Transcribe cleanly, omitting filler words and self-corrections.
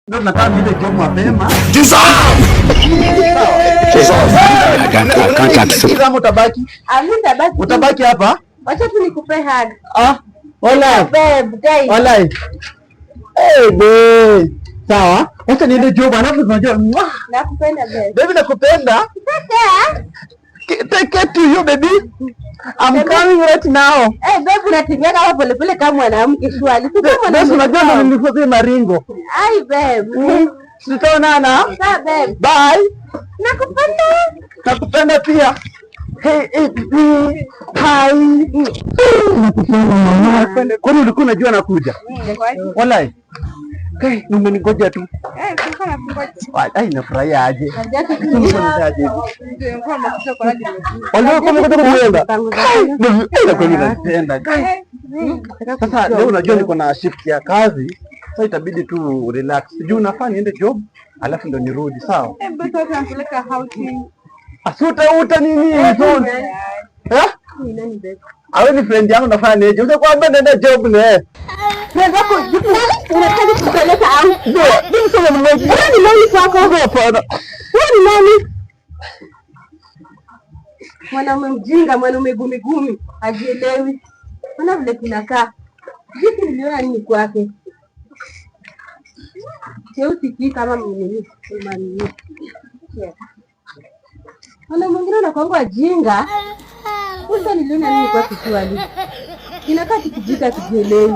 Ndio nataka niende job mapema. Utabaki? Nitabaki. Utabaki hapa? Wacha tu nikupe hug. Wala. Babe, guys. Wala. Babe. Sawa. Wacha niende job alafu tunajua. Nakupenda babe. Baby nakupenda. Take care to you baby. I'm coming right now. Babe unatembea kama pole pole kama mwanamke shwali. Basi unajua ndo nilikuwa maringo. Ai babe. Tutaonana. Sawa babe. Bye. Nakupenda. Nakupenda pia. Hey, hi. Nakupenda. Kwani ulikuwa unajua nakuja? Wallahi. Kai, umeningoja tu. Ai, nafurahia aje. Walio kama kutoka kuenda. Kwani unapenda. Sasa leo unajua niko na shift ya kazi. Sasa itabidi tu relax. Sijui unafaa niende job, alafu ndo nirudi, sawa? Asuta nini? Awe ni friend yangu nafanya neje. Usikwambia nenda job ne. Unataka kupeleka au? Mimi sio mmoja. Ni nani kwako? Hapana. Wewe ni nani? Mwanaume mjinga, mwanaume gumi, hajielewi. Mbona vile kinakaa? Vipi niliona nini kwake? Sio usikii kama mimi. Mwana mwingine anakuanga wajinga. Mbona niliona nini kwake swali? Kinakaa kijika kijielewi.